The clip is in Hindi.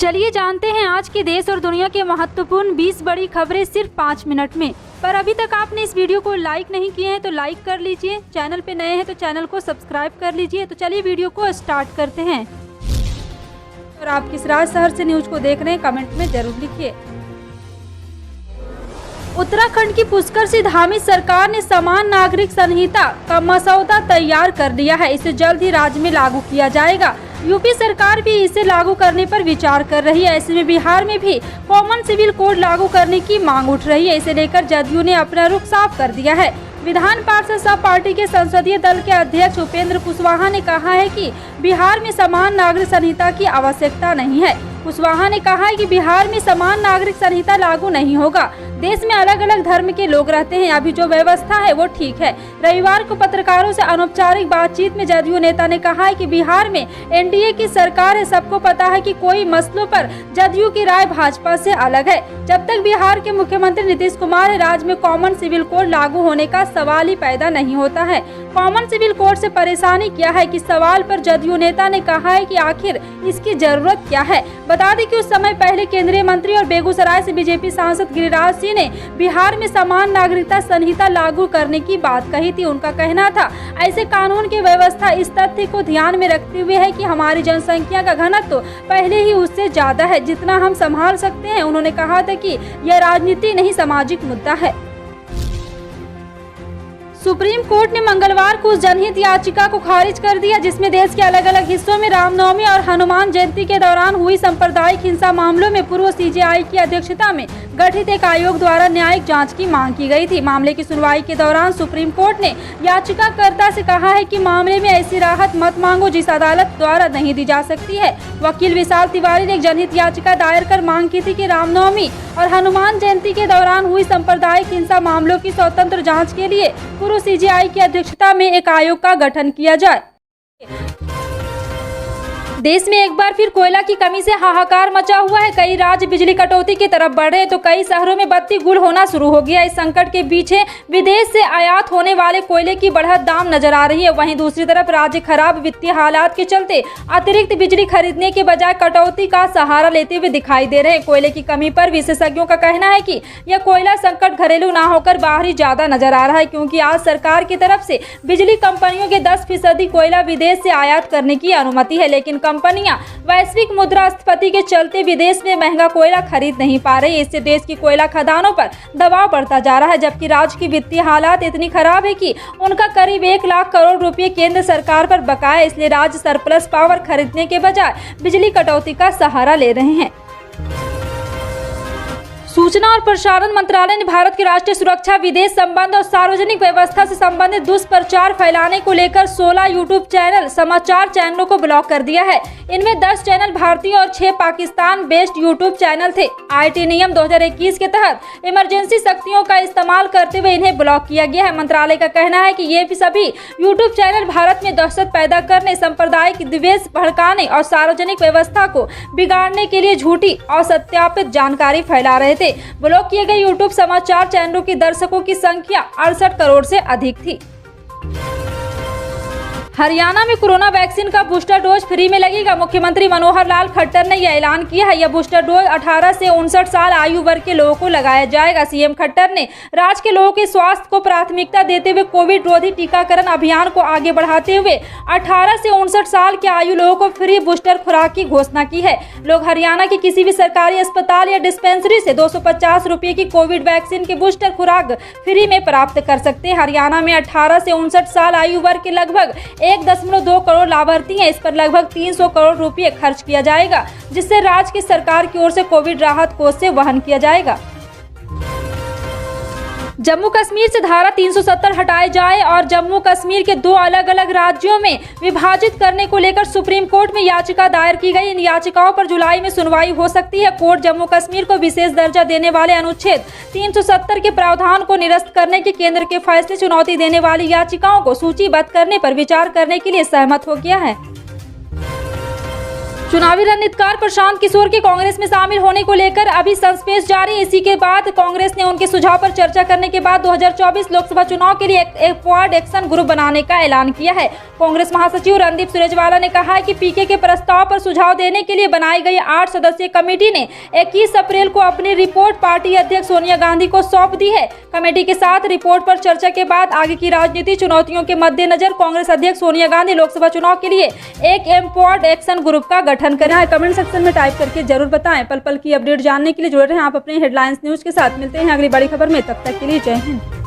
चलिए जानते हैं आज के देश और दुनिया के महत्वपूर्ण 20 बड़ी खबरें सिर्फ 5 मिनट में। पर अभी तक आपने इस वीडियो को लाइक नहीं किए हैं तो लाइक कर लीजिए, चैनल पे नए हैं तो चैनल को सब्सक्राइब कर लीजिए। तो चलिए वीडियो को स्टार्ट करते हैं। और आप किस राज्य शहर से न्यूज को देख रहे हैं कमेंट में जरूर लिखिए। उत्तराखंड की पुष्कर से धामित सरकार ने समान नागरिक संहिता का मसौदा तैयार कर लिया है। इसे जल्द ही राज्य में लागू किया जाएगा। यूपी सरकार भी इसे लागू करने पर विचार कर रही है। ऐसे में बिहार में भी कॉमन सिविल कोड लागू करने की मांग उठ रही है। इसे लेकर जदयू ने अपना रुख साफ कर दिया है। विधान पार्षद सब पार्टी के संसदीय दल के अध्यक्ष उपेंद्र कुशवाहा ने कहा है कि बिहार में समान नागरिक संहिता की आवश्यकता नहीं है। कुशवाहा ने कहा है कि बिहार में समान नागरिक संहिता लागू नहीं होगा। देश में अलग अलग धर्म के लोग रहते हैं, अभी जो व्यवस्था है वो ठीक है। रविवार को पत्रकारों से अनौपचारिक बातचीत में जदयू नेता ने कहा है कि बिहार में एनडीए की सरकार है। सबको पता है कि कोई मसलों पर जदयू की राय भाजपा से अलग है। जब तक बिहार के मुख्यमंत्री नीतीश कुमार राज्य में कॉमन सिविल कोड लागू होने का सवाल ही पैदा नहीं होता है। कॉमन सिविल कोड से परेशानी क्या है कि सवाल पर जदयू नेता ने कहा है कि आखिर इसकी जरूरत क्या है। बता दें कि उस समय पहले केंद्रीय मंत्री और बेगूसराय से बीजेपी सांसद गिरिराज सिंह ने बिहार में समान नागरिकता संहिता लागू करने की बात कही थी। उनका कहना था ऐसे कानून की व्यवस्था इस तथ्य को ध्यान में रखते हुए है कि हमारी जनसंख्या का घनत्व तो पहले ही उससे ज्यादा है जितना हम संभाल सकते हैं। उन्होंने कहा था कि यह राजनीति नहीं सामाजिक मुद्दा है। सुप्रीम कोर्ट ने मंगलवार को उस जनहित याचिका को खारिज कर दिया जिसमें देश के अलग अलग हिस्सों में रामनवमी और हनुमान जयंती के दौरान हुई सांप्रदायिक हिंसा मामलों में पूर्व सीजेआई की अध्यक्षता में गठित एक आयोग द्वारा न्यायिक जांच की मांग की गई थी। मामले की सुनवाई के दौरान सुप्रीम कोर्ट ने याचिकाकर्ता से कहा है कि मामले में ऐसी राहत मत मांगो जिस अदालत द्वारा नहीं दी जा सकती है। वकील विशाल तिवारी ने एक जनहित याचिका दायर कर मांग की थी कि रामनवमी और हनुमान जयंती के दौरान हुई सांप्रदायिक हिंसा मामलों की स्वतंत्र जाँच के लिए पूर्व सीजेआई की अध्यक्षता में एक आयोग का गठन किया जाए। देश में एक बार फिर कोयला की कमी से हाहाकार मचा हुआ है। कई राज्य बिजली कटौती की तरफ बढ़ रहे हैं तो कई शहरों में बत्ती गुल होना शुरू हो गया। इस संकट के पीछे विदेश से आयात होने वाले कोयले की बढ़त दाम नजर आ रही है। वहीं दूसरी तरफ राज्य खराब वित्तीय हालात के चलते अतिरिक्त बिजली खरीदने के बजाय कटौती का सहारा लेते हुए दिखाई दे रहे हैं। कोयले की कमी पर विशेषज्ञों का कहना है कि यह कोयला संकट घरेलू ना होकर बाहरी ज्यादा नजर आ रहा है, क्योंकि आज सरकार की तरफ से बिजली कंपनियों के 10% कोयला विदेश से आयात करने की अनुमति है। लेकिन कंपनियां वैश्विक मुद्रास्फीति के चलते विदेश में महंगा कोयला खरीद नहीं पा रही। इससे देश की कोयला खदानों पर दबाव बढ़ता जा रहा है, जबकि राज्य की वित्तीय हालात इतनी खराब है कि उनका करीब 1 लाख करोड़ रुपए केंद्र सरकार पर बकाया है। इसलिए राज्य सरप्लस पावर खरीदने के बजाय बिजली कटौती का सहारा ले रहे हैं। सूचना और प्रसारण मंत्रालय ने भारत की राष्ट्रीय सुरक्षा, विदेश संबंध और सार्वजनिक व्यवस्था से संबंधित दुष्प्रचार फैलाने को लेकर 16 यूट्यूब चैनल समाचार चैनलों को ब्लॉक कर दिया है। इनमें 10 चैनल भारतीय और 6 पाकिस्तान बेस्ड यूट्यूब चैनल थे। आईटी नियम 2021 के तहत इमरजेंसी शक्तियों का इस्तेमाल करते हुए इन्हें ब्लॉक किया गया है। मंत्रालय का कहना है कि ये सभी यूट्यूब चैनल भारत में दहशत पैदा करने, सांप्रदायिक द्वेष भड़काने और सार्वजनिक व्यवस्था को बिगाड़ने के लिए झूठी और सत्यापित जानकारी फैला रहे थे। ब्लॉक किए गए यूट्यूब समाचार चैनलों की दर्शकों की संख्या 68 करोड़ से अधिक थी। हरियाणा में कोरोना वैक्सीन का बूस्टर डोज फ्री में लगेगा। मुख्यमंत्री मनोहर लाल खट्टर ने यह ऐलान किया है। यह बूस्टर डोज 18 से 59 साल आयु वर्ग के लोगों को लगाया जाएगा। सीएम खट्टर ने राज्य के लोगों के स्वास्थ्य को प्राथमिकता देते हुए कोविड रोधी टीकाकरण अभियान को आगे बढ़ाते हुए 18 से 59 साल के आयु लोगों को फ्री बूस्टर खुराक की घोषणा की है। लोग हरियाणा के किसी भी सरकारी अस्पताल या डिस्पेंसरी से 250 रुपए की कोविड वैक्सीन की बूस्टर खुराक फ्री में प्राप्त कर सकते हैं। हरियाणा में 18 से 59 साल आयु वर्ग के लगभग 1.2 करोड़ लाभार्थी हैं। इस पर लगभग 300 करोड़ रुपए खर्च किया जाएगा, जिससे राज्य की सरकार की ओर से कोविड राहत कोष से वहन किया जाएगा। जम्मू कश्मीर से धारा 370 हटाए जाए और जम्मू कश्मीर के 2 अलग अलग राज्यों में विभाजित करने को लेकर सुप्रीम कोर्ट में याचिका दायर की गई। इन याचिकाओं पर जुलाई में सुनवाई हो सकती है। कोर्ट जम्मू कश्मीर को विशेष दर्जा देने वाले अनुच्छेद 370 के प्रावधान को निरस्त करने के केंद्र के फैसले चुनौती देने वाली याचिकाओं को सूचीबद्ध करने पर विचार करने के लिए सहमत हो गया है। चुनावी रणनीतिकार प्रशांत किशोर के कांग्रेस में शामिल होने को लेकर अभी संस्पेश जारी। इसी के बाद कांग्रेस ने उनके सुझाव पर चर्चा करने के बाद 2024 लोकसभा चुनाव के लिए एक फॉरवर्ड एक्शन ग्रुप बनाने का ऐलान किया है। कांग्रेस महासचिव रणदीप सुरजेवाला ने कहा है कि पीके के प्रस्ताव पर सुझाव देने के लिए बनाई गई 8 सदस्यीय कमेटी ने 21 अप्रैल को अपनी रिपोर्ट पार्टी अध्यक्ष सोनिया गांधी को सौंप दी है। कमेटी के साथ रिपोर्ट पर चर्चा के बाद आगे की राजनीति चुनौतियों के मद्देनजर कांग्रेस अध्यक्ष सोनिया गांधी लोकसभा चुनाव के लिए एक एम्पावर्ड एक्शन ग्रुप का गठन करना है। कमेंट सेक्शन में टाइप करके जरूर बताएं। पल पल की अपडेट जानने के लिए जुड़े रहें आप अपने हेडलाइंस न्यूज के साथ। मिलते हैं अगली बड़ी खबर में, तब तक के लिए जय हिंद।